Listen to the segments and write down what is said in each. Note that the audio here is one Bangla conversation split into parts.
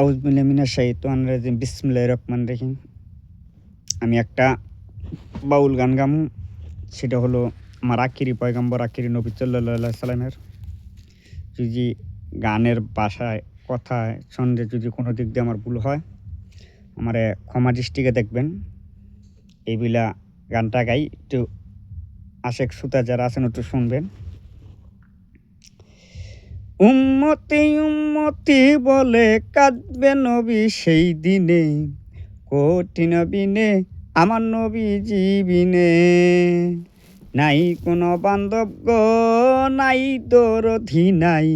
আউযুবিল্লাহি মিনাশ শাইতানির রাজিম বিসমিল্লাহির রহমানির রহিম। আমি একটা বাউল গান গামু। সেটা হলো আমার আখিরি পয়গম্বর আখিরি নবী সাল্লাল্লাহু আলাইহি সাল্লামের। যদি গানের ভাষায়, কথায়, ছন্দে যদি কোনো দিক দিয়ে আমার ভুল হয়, আমারে ক্ষমা দৃষ্টিতে দেখবেন। এইবিলা গানটা গাই, একটু আশেক শ্রোতা যারা আছেন একটু শুনবেন। উম্মতি উম্মতি বলে কাঁদবে নবী সেই দিনে, কঠিন বিনে আমার নবী জীবিনে। নাই কোনো বান্ধব গো, নাই দরধি নাই,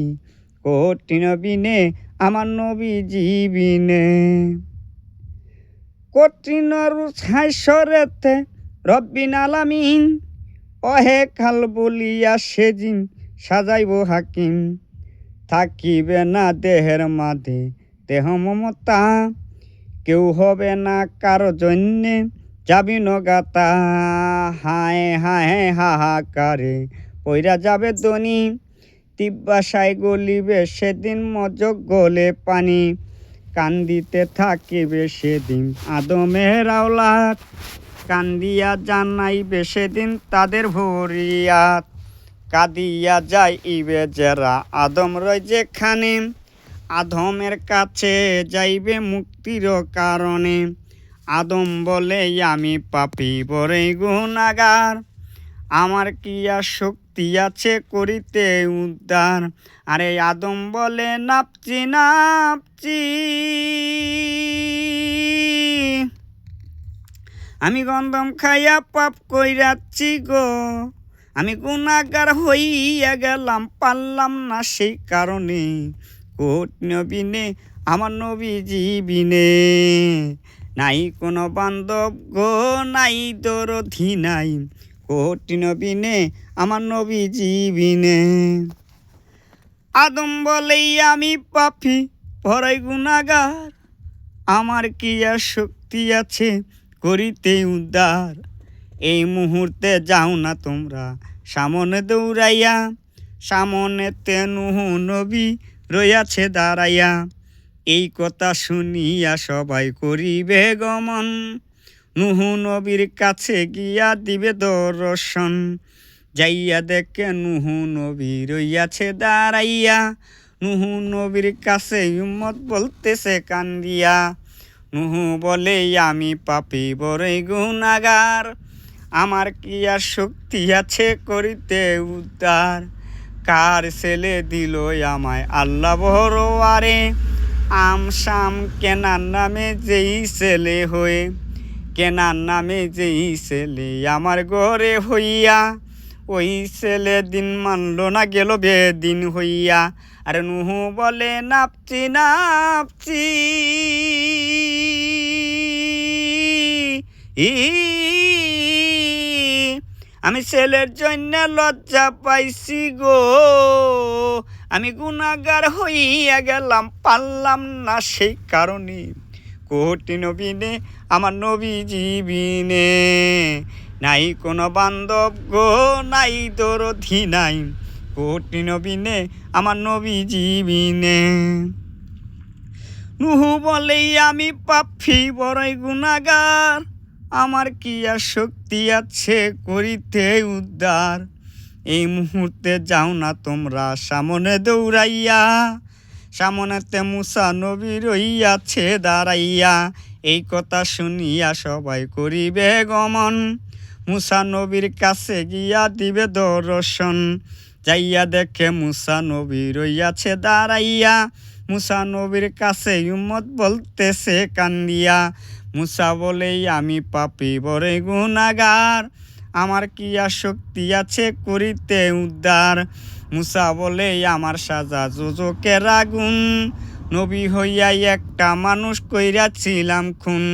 কঠিন বিনে আমার নবী জীবিনে। কঠিন হাসরেতে রব্বিন আলামিন, অহে কাল বলিয়া সেদিন সাজাইব হাকিম। থাকিবে না দেহের মাঝে দেহ মমতা, কেউ হবে না কারো জন্যে যাবি নগাতা। হায় হায় হাহাকারে পইরা যাবে দনি, তিব্বাসায় গলিবে সেদিন মজক গলে পানি। কান্দিতে থাকিবে সেদিন আদমের আওলাদ, কান্দিয়া জানাইবে সেদিন তাদের ভরিয়াত। কাঁদিয়া যাইবে যারা আদম রয় যেখানে, আদমের কাছে যাইবে মুক্তির কারণে। আদম বলে আমি পাপী বড়ই গুনাহগার, আমার কি আর শক্তি আছে করিতে উদ্ধার। আরে আদম বলে নাপচি নাপচি, আমি গন্ধম খাইয়া পাপ কইরাচ্ছি গো। আমি গুনাহগার হইয়া গেলাম, পারলাম না সেই কারণে। কঠিন বিনে আমার নবী জীবিনে, নাই কোনো বান্ধব গো, নাই দরধি নাই, কঠিন বিনে আমার নবী জীবিনে। আদম বলেই আমি পাপী বড়ই গুনাহগার, আমার কি আর শক্তি আছে করিতে উদ্ধার। এই মুহূর্তে যাও না তোমরা সামনে দৌড়াইয়া, সামনেতে নূহ নবী রইয়াছে দাঁড়াইয়া। এই কথা শুনিয়া সবাই করিবে গমন, নূহ নবীর কাছে গিয়া দিবে দর্শন। যাইয়া দেখে নূহ নবী রইয়াছে দাঁড়াইয়া, নূহ নবীর কাছে উম্মত বলতেছে কান্দিয়া। নূহ বলে আমি পাপী বড়ই গুনাহগার, আমার কি আর শক্তি আছে করিতে উদ্ধার। কার ছেলে দিল আমায় আল্লাহ বড়োয়ারে, আমসাম কেনার নামে যেই ছেলে হয়ে, কেনার নামে যেই ছেলে আমার ঘরে হইয়া। ওই ছেলে দিন মানল না গেল বেদিন হইয়া। আরে নূহ বলে নাপচি নাপচি, আমি ছেলের জন্য লজ্জা পাইছি গো। আমি গুনাহগার হইয়া গেলাম, পারলাম না সেই কারণে। কঠিন বিনে আমার নবী জীবিনে, নাই কোনো বান্ধব গো, নাই দরধি নাই, কঠিন বিনে আমার নবী জীবিনে। নূহ বলেই আমি পাপী বড়ই গুনাহগার, আমার কি আর শক্তি আছে করিতে উদ্ধার। এই মুহূর্তে যাও না তোমরা সামনে দৌড়াইয়া, সামনেতে মুসা নবী রইয়াছে দাঁড়াইয়া। এই কথা শুনিয়া সবাই করিবে গমন, মুসা নবীর কাছে গিয়া দিবে দর্শন। যাইয়া দেখে মুসা নবী রইয়াছে দাঁড়াইয়া, মুসা নবীর কাছে উম্মত বলতেছে কান্দিয়া। মুসা বলেই আমি পাপী বড়ই গুনাহগার, আমার কি আর শক্তি আছে করিতে উদ্ধার। মুসা বলে আমার সাজা যোজকের আগুন, নবী হইয়া একটা মানুষ কইরাছিলাম খুন।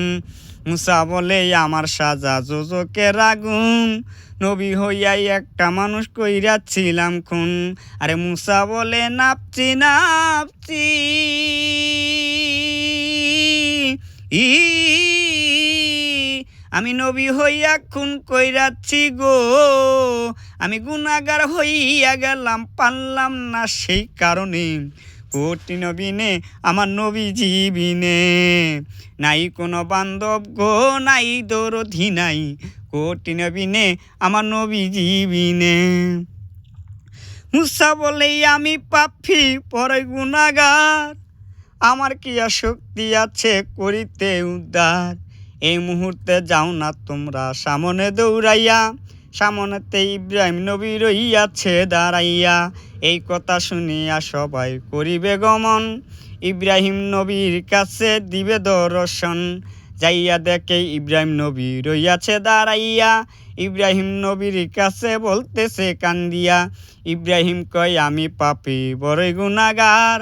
মুসা বলে আমার সাজা যোজকের আগুন, নবী হইয়া একটা মানুষ কইরাছিলাম খুন। আরে মুসা বলে নাপচি নাপচি, আমি নবী হইয়া খুন কইরাচ্ছি গো। আমি গুনাহগার হইয়া গেলাম, পারলাম না সেই কারণে। কঠিন বিনে আমার নবীজি বিনে। নাই কোনো বান্ধব গো নাই দরদি নাই, কঠিন বিনে আমার নবীজি বিনে। মুসা বলে আমি পাপী পরে গুনাহগার, আমার কি আর শক্তি আছে করিতে উদ্ধার। এই মুহূর্তে যাও না তোমরা সামনে দৌড়াইয়া, সামনেতে ইব্রাহিম নবী রইয়াছে দাঁড়াইয়া। এই কথা শুনিয়া সবাই করিবে গমন, ইব্রাহিম নবীর কাছে দিবে দর্শন। যাইয়া দেখে ইব্রাহিম নবী রইয়াছে দাঁড়াইয়া, ইব্রাহিম নবীর কাছে বলতেছে কান্দিয়া। ইব্রাহিম কয় আমি পাপী বড়ই গুনাহগার,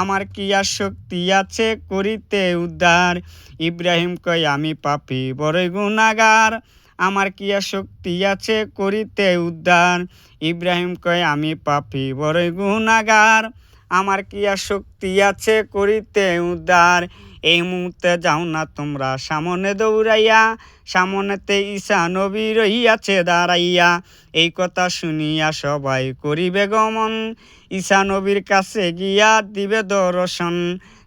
আমার কি আর শক্তি আছে করিতে উদ্ধার। ইব্রাহিম কয় আমি পাপী বড়ই গুনাহগার, আমার কি আর শক্তি আছে করিতে উদ্ধার। ইব্রাহিম কয় আমি পাপী বড়ই গুনাহগার, আমার কি আর শক্তি আছে করিতে উদ্ধার। এই মুহূর্তে যাও না তোমরা সামনে দৌড়াইয়া, সামনেতে ঈসা নবী রহিয়াছে দাঁড়াইয়া। এই কথা শুনিয়া সবাই করিবে গমন, ঈসা নবীর কাছে গিয়া দিবে দর্শন।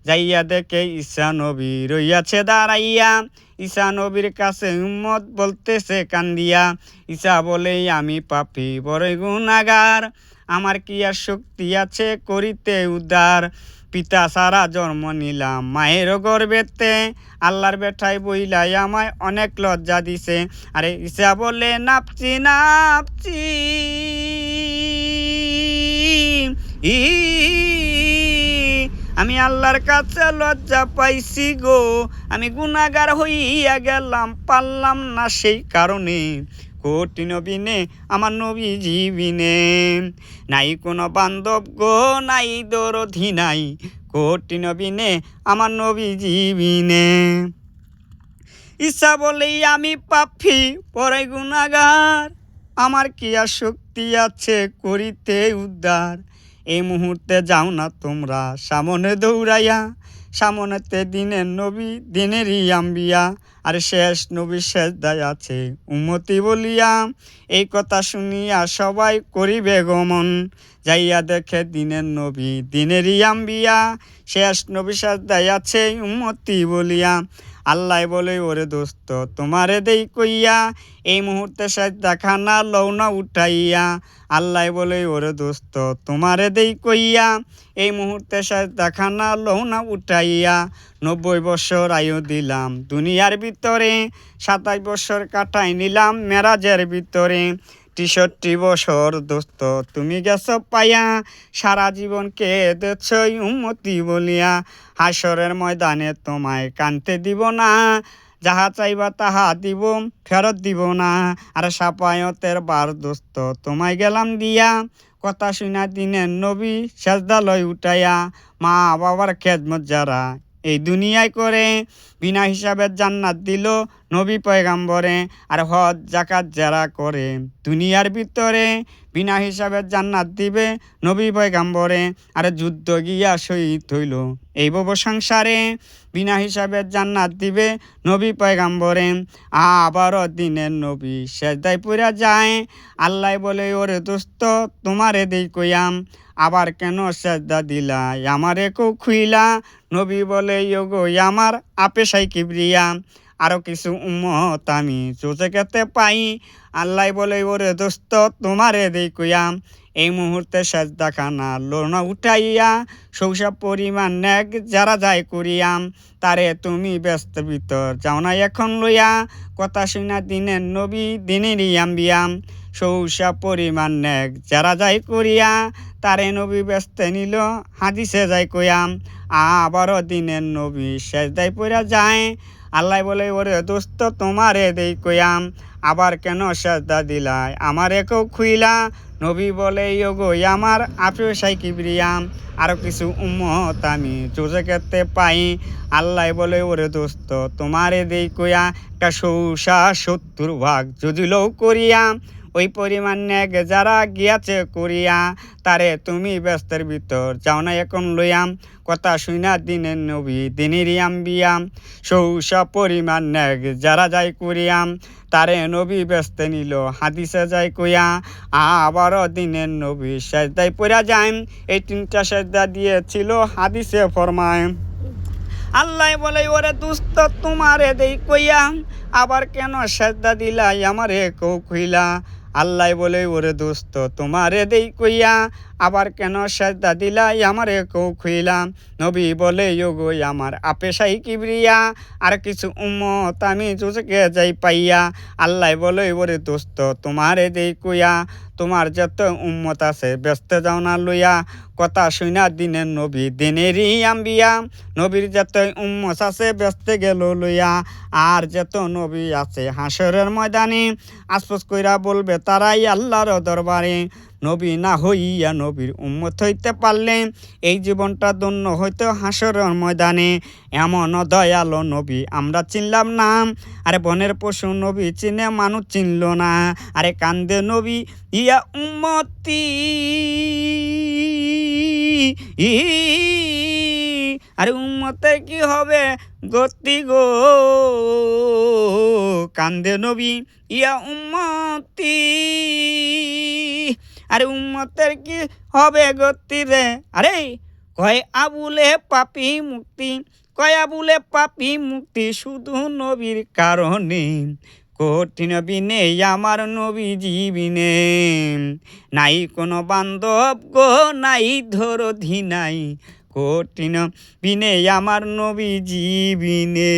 যাইয়া দেখে ঈসা নবী রহিয়াছে দাঁড়াইয়া, ঈসা নবীর কাছে উম্মত বলতেছে কান্দিয়া। ঈসা বলে আমি পাপী বড়ই গুনাহগার, আমার কি আর শক্তি আছে করিতে উদ্ধার। পিতা সারা জন্ম নিলাম মায়ের গর্ভেতে, আল্লাহর বেঠাই বইলাই আমায় অনেক লজ্জা দিছে। আরে ঈসা বলে নাপছি নাপছি আমি আল্লাহর কাছে লজ্জা পাইছি গো, আমি গুনাহগার হইয়া গেলাম পারলাম না সেই কারণে। কঠিন বিনে আমার নবীজি বিনে, নাই কোনো বান্ধব গো নাই দরদি নাই, কঠিন বিনে আমার নবীজি বিনে। ঈসা বলে আমি পাপী পরে গুনাহগার, আমার কি আর শক্তি আছে করিতে উদ্ধার। এই মুহূর্তে যাও না তোমরা সামনে দৌড়াইয়া, সামনেতে দিনের নবী দিনেরই আম্বিয়া, আর শেষ নবী সেজদায় আছে উম্মতি বলিয়া। এই কথা শুনিয়া সবাই করিবে গমন, যাইয়া দেখে দিনের নবী দিনেরই আম্বিয়া, শেষ নবী সেজদায় আছে উম্মতি বলিয়া। আল্লাহ বলে ওরে দোস্ত তোমারে দেই কইয়া, এই মুহূর্তে সেজদা খানা লও না উঠাইয়া। আল্লাহ বলে ওরে দোস্ত তোমারে দেই কইয়া, এই মুহূর্তে সেজদা খানা লও না উঠাইয়া। 90 বছর আয়ু দিলাম দুনিয়ার ভিতরে, 27 বছর কাটাই নিলাম মেরাজের ভিতরে। 63 বছর দোস্ত তুমি গেছো পাইয়া, সারা জীবন কেঁদেছ উম্মতি বলিয়া। হাসরের ময়দানে তোমায় কানতে দিব না, যাহা চাইবা তাহা দিব ফেরত দিব না। আর সাপায়তের বার দোস্ত তোমায় গেলাম দিয়া, কথা শুনা দিনের নবী সেজদালয় উঠাইয়া। মা বাবার খেদমত যারা এই দুনিয়ায় করে, বিনা হিসাবে জান্নাত দিল নবী পয়গাম্বরে। আর হজ জাকাত যারা করে দুনিয়ার ভিতরে, বিনা হিসাবে জান্নাত দিবে নবী পয়গাম্বরে। আর যুদ্ধ গিয়া শহীদ হইল এই ভব সংসারে, বিনা হিসাবে জান্নাত দিবে নবী পয়গাম্বরে। আবারও দিনের নবী সেজদায় পুরা যায়, আল্লাহ বলে ওরে দোস্ত তোমারে দেই কইয়াম, আবার কেন সেজদা দিলা আমারে কো খুইলা। নবী বলে ইয়োগো আমার আপেশাই কিবরিয়া, আরও কিছু উম্মত আমি চোখেতে পাই। আল্লাহ বলে ওরে দোস্ত তোমারে দেই কইয়াম, এই মুহূর্তে সেজদা খানা লোনা উঠাইয়া, সৌসব পরিমাণ নেক যারা যায় করিয়াম, তারে তুমি ব্যস্ত ভিতর যাও না এখন লইয়া। কথা শুনা দিনের নবী দিনেরই আম্বিয়াম, সৌসব পরিমাণ নেক যারা যায় করিয়া, তারে নবী ব্যস্ত নিল হাদিসে যায় কইয়াম। আবারও দিনের নবী সেজদায় পড়া যায়, আল্লাহ বলে ওরে দোস্ত তোমারে দেই কইয়াম, আবার কেন সেজদা দিলাই আমারে কেউ খুইলা। নবী বলে ইয়োগো আমার আপেশাই কিবরিয়াম, আরও কিছু উম্মত আমি চোখেতে পাই। আল্লাহ বলে ওরে দোস্ত তোমারে দেই কইয়া, 70 ভাগ যদি লও করিয়া, ওই পরিমাণ নেক যারা গিয়াছে করিয়া, তারে তুমি ব্যস্তের ভিতর যাও না এখন লইয়াম। কথা শুনা দিনের নবী দিনেরই আম্বিয়া সৌসা পরিমাণ ন্যাগ যারা যায় করিয়াম তারে নবী ব্যস্ত নিল হাদিসে যায় কইয়া আবারও দিনের নবী সেজদায় পড়া যায় এই 3টা সেজদা দিয়েছিল হাদিসে ফরমায় আল্লাহ বলে ওরে দুস্ত তোমারে দেই কইয়া আবার কেন সেজদা দিলাই আমারে কৌ কইলা আল্লাহ বলে ওরে দোস্ত তোমারে দেই কইয়া আবার কেন সেজদা দিলাই আমারে কৌ খুইলা নবী বলে গো আমার আপেশাই কিবরিয়া আর কিছু উম্মত আমি চুচকে যাই পাইয়া আল্লাহ বলে ওরে দোস্ত তোমারে দেই কইয়া তোমার যত উম্মত আছে ব্যস্ত যাও না লইয়া কথা শুনা দিনের নবী দিনেরই আম্বিয়া নবীর যত উম্মত আছে ব্যস্ত গেল লইয়া আর যত নবী আছে হাসরের ময়দানে আফসোস কইরা বলবে তারাই আল্লাহর দরবারে নবী না হইয়া নবীর উম্মত হইতে পারলে এই জীবনটা ধন্য হইতে হাসরের ময়দানে এমন দয়ালো নবী আমরা চিনলাম না আরে বনের পশু নবী চিনে মানুষ চিনল না আরে কান্দে নবী ইয়া উম্মতি আরে উম্মতে কি হবে গতি গো কান্দে নবী ইয়া উম্মতি আরে উম্মতের কি হবে গতি রে আরে কয় আবুলে পাপি মুক্তি কয় আবুলে পাপি মুক্তি শুধু নবীর কারণে কঠিন বিনে আমার নবী জীবিনে নাই কোনো বান্ধব গো নাই ধরধি নাই কঠিন বিনে আমার নবী জীবিনে।